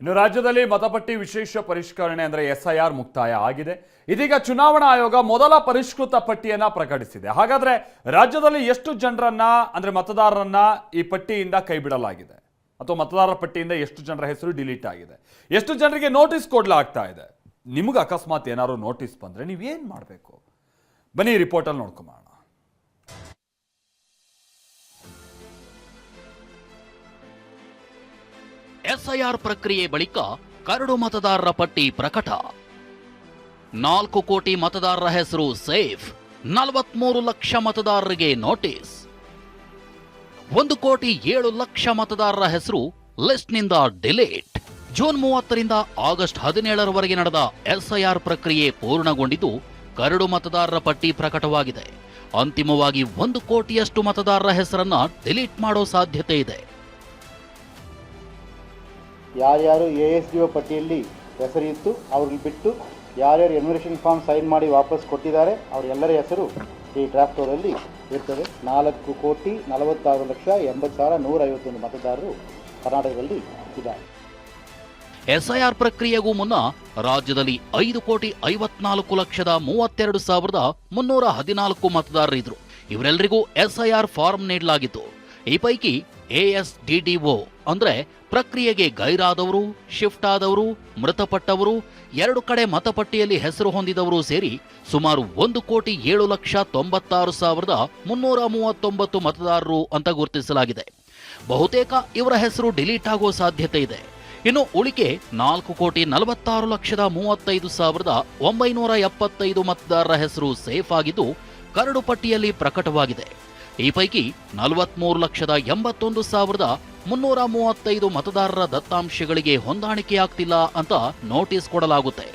ಇನ್ನು ರಾಜ್ಯದಲ್ಲಿ ಮತಪಟ್ಟಿ ವಿಶೇಷ ಪರಿಷ್ಕರಣೆ ಅಂದರೆ SIR ಮುಕ್ತಾಯ ಆಗಿದೆ. ಇದೀಗ ಚುನಾವಣಾ ಆಯೋಗ ಮೊದಲ ಪರಿಷ್ಕೃತ ಪಟ್ಟಿಯನ್ನ ಪ್ರಕಟಿಸಿದೆ. ಹಾಗಾದ್ರೆ ರಾಜ್ಯದಲ್ಲಿ ಎಷ್ಟು ಜನರನ್ನ ಅಂದ್ರೆ ಮತದಾರರನ್ನ ಈ ಪಟ್ಟಿಯಿಂದ ಕೈಬಿಡಲಾಗಿದೆ ಅಥವಾ ಮತದಾರರ ಪಟ್ಟಿಯಿಂದ ಎಷ್ಟು ಜನರ ಹೆಸರು ಡಿಲೀಟ್ ಆಗಿದೆ, ಎಷ್ಟು ಜನರಿಗೆ ನೋಟಿಸ್ ಕೊಡಲಾಗ್ತಾ ಇದೆ? ನಿಮಗೆ ಅಕಸ್ಮಾತ್ ಏನಾದ್ರು ನೋಟಿಸ್ ಬಂದ್ರೆ ನೀವೇನು ಮಾಡಬೇಕು? ಬನ್ನಿ ರಿಪೋರ್ಟಲ್ಲಿ ನೋಡ್ಕೊಂಬೋಣ. SIR ಪ್ರಕ್ರಿಯೆ ಬಳಿಕ ಕರಡು ಮತದಾರರ ಪಟ್ಟಿ ಪ್ರಕಟ. 4 ಕೋಟಿ ಮತದಾರರ ಹೆಸರು ಸೇಫ್, 43 ಲಕ್ಷ ಮತದಾರರಿಗೆ ನೋಟಿಸ್. 1,07,00,000 ಮತದಾರರ ಹೆಸರು ಲಿಸ್ಟ್ನಿಂದ ಡಿಲೀಟ್. ಜೂನ್ 30ರಿಂದ ಆಗಸ್ಟ್ 17ರವರೆಗೆ ನಡೆದ SIR ಪ್ರಕ್ರಿಯೆ ಪೂರ್ಣಗೊಂಡಿದ್ದು ಕರಡು ಮತದಾರರ ಪಟ್ಟಿ ಪ್ರಕಟವಾಗಿದೆ. ಅಂತಿಮವಾಗಿ 1 ಕೋಟಿಯಷ್ಟು ಮತದಾರರ ಹೆಸರನ್ನ ಡಿಲೀಟ್ ಮಾಡೋ ಸಾಧ್ಯತೆ ಇದೆ. ಯಾರ್ಯಾರು ASDO ಪಟ್ಟಿಯಲ್ಲಿ ಹೆಸರಿತ್ತು ಅವ್ರಿಗೆ ಬಿಟ್ಟು ಯಾರ್ಯಾರು ಎನ್ಯುಮರೇಷನ್ ಫಾರ್ಮ್ ಸೈನ್ ಮಾಡಿ ವಾಪಸ್ ಕೊಟ್ಟಿದ್ದಾರೆ ಅವರೆಲ್ಲರ ಹೆಸರು ಈ ಡ್ರಾಫ್ಟ್ ಅವರಲ್ಲಿ ಇರ್ತದೆ. 4,46,80,151 ಮತದಾರರು ಕರ್ನಾಟಕದಲ್ಲಿ ಇದ್ದಾರೆ. SIR ಪ್ರಕ್ರಿಯೆಗೂ ಮುನ್ನ ರಾಜ್ಯದಲ್ಲಿ 5,52,32,314 ಮತದಾರರಿದ್ರು. ಇವರೆಲ್ಲರಿಗೂ SIR ಫಾರ್ಮ್ ನೀಡಲಾಗಿತ್ತು. ಈ ಪೈಕಿ ASDDO ಅಂದ್ರೆ ಪ್ರಕ್ರಿಯೆಗೆ ಗೈರಾದವರು, ಶಿಫ್ಟ್ ಆದವರು, ಮೃತಪಟ್ಟವರು, 2 ಕಡೆ ಮತಪಟ್ಟಿಯಲ್ಲಿ ಹೆಸರು ಹೊಂದಿದವರು ಸೇರಿ ಸುಮಾರು 1,07,96,339 ಮತದಾರರು ಅಂತ ಗುರುತಿಸಲಾಗಿದೆ. ಬಹುತೇಕ ಇವರ ಹೆಸರು ಡಿಲೀಟ್ ಆಗೋ ಸಾಧ್ಯತೆ ಇದೆ. ಇನ್ನು ಉಳಿಕೆ 4,46,35,975 ಮತದಾರರ ಹೆಸರು ಸೇಫ್ ಆಗಿದ್ದು ಕರಡು ಪಟ್ಟಿಯಲ್ಲಿ ಪ್ರಕಟವಾಗಿದೆ. ಈ ಪೈಕಿ 43,81,335 ಮತದಾರರ ದತ್ತಾಂಶಗಳಿಗೆ ಹೊಂದಾಣಿಕೆಯಾಗ್ತಿಲ್ಲ ಅಂತ ನೋಟಿಸ್ ಕೊಡಲಾಗುತ್ತೆ.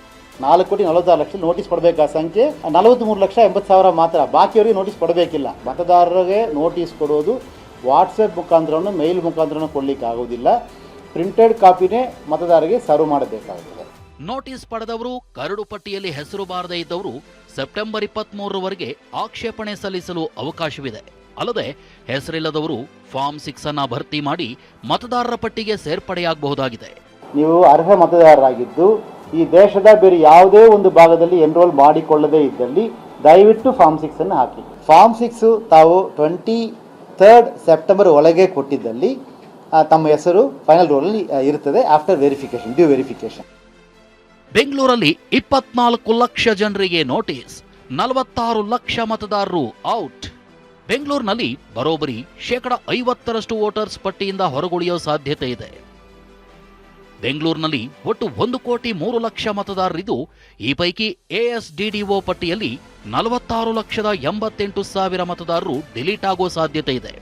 4,46,00,000 ನೋಟಿಸ್ ಕೊಡಬೇಕಾದ ಸಂಖ್ಯೆ 43,80,000 ಮಾತ್ರ. ಬಾಕಿಯವರಿಗೆ ನೋಟಿಸ್ ಕೊಡಬೇಕಿಲ್ಲ. ಮತದಾರರಿಗೆ ನೋಟಿಸ್ ಕೊಡೋದು ವಾಟ್ಸಪ್ ಮುಖಾಂತರವನ್ನು ಮೇಲ್ ಮುಖಾಂತರ ಕೊಡ್ಲಿಕ್ಕೆ ಆಗೋದಿಲ್ಲ. ಪ್ರಿಂಟೆಡ್ ಕಾಪಿನೇ ಮತದಾರರಿಗೆ ಸರ್ವ್ ಮಾಡಬೇಕಾಗುತ್ತದೆ. ನೋಟಿಸ್ ಪಡೆದವರು, ಕರಡು ಪಟ್ಟಿಯಲ್ಲಿ ಹೆಸರು ಬಾರದೇ ಇದ್ದವರು ಸೆಪ್ಟೆಂಬರ್ 23ರವರೆಗೆ ಆಕ್ಷೇಪಣೆ ಸಲ್ಲಿಸಲು ಅವಕಾಶವಿದೆ. ಅಲ್ಲದೆ ಹೆಸರಿಲ್ಲದವರು ಫಾರ್ಮ್ 6 ಅನ್ನ ಭರ್ತಿ ಮಾಡಿ ಮತದಾರರ ಪಟ್ಟಿಗೆ ಸೇರ್ಪಡೆಯಾಗಬಹುದಾಗಿದೆ. ನೀವು ಅರ್ಹ ಮತದಾರರಾಗಿದ್ದು ಈ ದೇಶದ ಬೇರೆ ಯಾವುದೇ ಒಂದು ಭಾಗದಲ್ಲಿ ಎನ್ರೋಲ್ ಮಾಡಿಕೊಳ್ಳದೇ ಇದ್ದಲ್ಲಿ ದಯವಿಟ್ಟು ಫಾರ್ಮ್ 6 ಅನ್ನು ಹಾಕಿ. ಫಾರ್ಮ್ 6 ತಾವು 23 ಸೆಪ್ಟೆಂಬರ್ ಒಳಗೆ ಕೊಟ್ಟಿದ್ದಲ್ಲಿ ತಮ್ಮ ಹೆಸರು ಫೈನಲ್ ರೋಲ್ ಅಲ್ಲಿ ಇರುತ್ತದೆ ಆಫ್ಟರ್ ವೆರಿಫಿಕೇಶನ್, ಡ್ಯೂ ವೆರಿಫಿಕೇಶನ್. ಬೆಂಗಳೂರಲ್ಲಿ 24 ಲಕ್ಷ ಜನರಿಗೆ ನೋಟಿಸ್, 46 ಲಕ್ಷ ಮತದಾರರು ಔಟ್. ಬೆಂಗಳೂರಿನಲ್ಲಿ ಬರೋಬ್ಬರಿ 50% ವೋಟರ್ಸ್ ಪಟ್ಟಿಯಿಂದ ಹೊರಗುಳಿಯೋ ಸಾಧ್ಯತೆ ಇದೆ. ಬೆಂಗಳೂರಿನಲ್ಲಿ ಒಟ್ಟು 1,03,00,000 ಮತದಾರರಿದ್ದು ಈ ಪೈಕಿ ASDDO ಪಟ್ಟಿಯಲ್ಲಿ 46,88,000 ಮತದಾರರು ಡಿಲೀಟ್ ಆಗೋ ಸಾಧ್ಯತೆ ಇದೆ.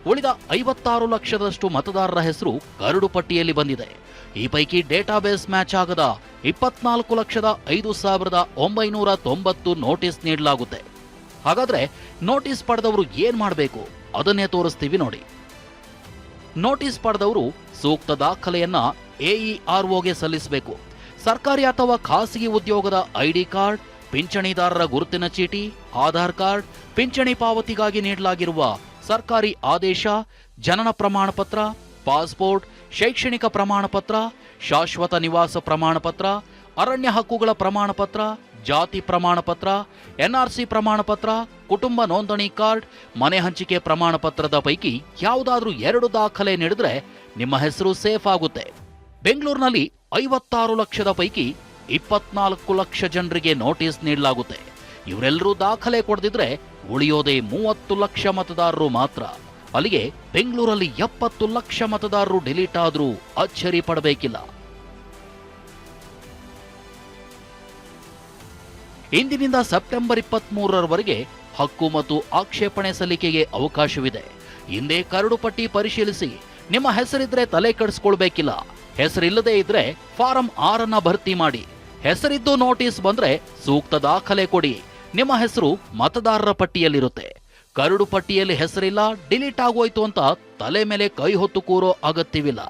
ಉಳಿದ 56 ಲಕ್ಷದಷ್ಟು ಮತದಾರರ ಹೆಸರು ಕರಡು ಪಟ್ಟಿಯಲ್ಲಿ ಬಂದಿದೆ. ಈ ಪೈಕಿ ಡೇಟಾಬೇಸ್ ಮ್ಯಾಚ್ ಆಗದ 24,05,990 ನೋಟಿಸ್ ನೀಡಲಾಗುತ್ತೆ. ಹಾಗಾದ್ರೆ ನೋಟಿಸ್ ಪಡೆದವರು ಏನ್ ಮಾಡಬೇಕು ಅದನ್ನೇ ತೋರಿಸ್ತೀವಿ ನೋಡಿ. ನೋಟಿಸ್ ಪಡೆದವರು ಸೂಕ್ತ ದಾಖಲೆಯನ್ನ AEROಗೆ ಸಲ್ಲಿಸಬೇಕು. ಸರ್ಕಾರಿ ಅಥವಾ ಖಾಸಗಿ ಉದ್ಯೋಗದ ID ಕಾರ್ಡ್, ಪಿಂಚಣಿದಾರರ ಗುರುತಿನ ಚೀಟಿ, ಆಧಾರ್ ಕಾರ್ಡ್, ಪಿಂಚಣಿ ಪಾವತಿಗಾಗಿ ನೀಡಲಾಗಿರುವ ಸರ್ಕಾರಿ ಆದೇಶ, ಜನನ ಪ್ರಮಾಣ ಪತ್ರ, ಪಾಸ್ಪೋರ್ಟ್, ಶೈಕ್ಷಣಿಕ ಪ್ರಮಾಣ ಪತ್ರ, ಶಾಶ್ವತ ನಿವಾಸ ಪ್ರಮಾಣ ಪತ್ರ, ಅರಣ್ಯ ಹಕ್ಕುಗಳ ಪ್ರಮಾಣ ಪತ್ರ, ಜಾತಿ ಪ್ರಮಾಣ ಪತ್ರ, NRC ಪ್ರಮಾಣ ಪತ್ರ, ಕುಟುಂಬ ನೋಂದಣಿ ಕಾರ್ಡ್, ಮನೆ ಹಂಚಿಕೆ ಪ್ರಮಾಣ ಪತ್ರದ ಪೈಕಿ ಯಾವುದಾದ್ರೂ 2 ದಾಖಲೆ ನೀಡಿದ್ರೆ ನಿಮ್ಮ ಹೆಸರು ಸೇಫ್ ಆಗುತ್ತೆ. ಬೆಂಗಳೂರಿನಲ್ಲಿ 56 ಲಕ್ಷದ ಪೈಕಿ 24 ಲಕ್ಷ ಜನರಿಗೆ ನೋಟಿಸ್ ನೀಡಲಾಗುತ್ತೆ. ಇವರೆಲ್ಲರೂ ದಾಖಲೆ ಕೊಡದಿದ್ರೆ ಉಳಿಯೋದೇ 30 ಲಕ್ಷ ಮತದಾರರು ಮಾತ್ರ. ಅಲ್ಲಿಗೆ ಬೆಂಗಳೂರಲ್ಲಿ 70 ಲಕ್ಷ ಮತದಾರರು ಡಿಲೀಟ್ ಆದ್ರೂ ಅಚ್ಚರಿ ಪಡಬೇಕಿಲ್ಲ. ಇಂದಿನಿಂದ ಸೆಪ್ಟೆಂಬರ್ 23ರವರೆಗೆ ಹಕ್ಕು ಮತ್ತು ಆಕ್ಷೇಪಣೆ ಸಲ್ಲಿಕೆಗೆ ಅವಕಾಶವಿದೆ. ಹಿಂದೆ ಕರಡು ಪಟ್ಟಿ ಪರಿಶೀಲಿಸಿ ನಿಮ್ಮ ಹೆಸರಿದ್ರೆ ತಲೆ ಕೆಡಿಸ್ಕೊಳ್ಬೇಕಿಲ್ಲ. ಹೆಸರಿಲ್ಲದೆ ಇದ್ರೆ ಫಾರಂ 6 ಅನ್ನ ಭರ್ತಿ ಮಾಡಿ. ಹೆಸರಿದ್ದು ನೋಟಿಸ್ ಬಂದ್ರೆ ಸೂಕ್ತ ದಾಖಲೆ ಕೊಡಿ. ನಿಮ್ಮ ಹೆಸರು ಮತದಾರರ ಪಟ್ಟಿಯಲ್ಲಿರುತ್ತೆ. ಕರಡು ಪಟ್ಟಿಯಲ್ಲಿ ಹೆಸರಿಲ್ಲ, ಡಿಲೀಟ್ ಆಗೋಯ್ತು ಅಂತ ತಲೆ ಮೇಲೆ ಕೈ ಹೊತ್ತು ಕೂರೋ ಅಗತ್ಯವಿಲ್ಲ.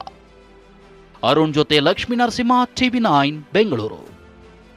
ಅರುಣ್ ಜೊತೆ ಲಕ್ಷ್ಮೀ ನರಸಿಂಹ, TV9 ಬೆಂಗಳೂರು.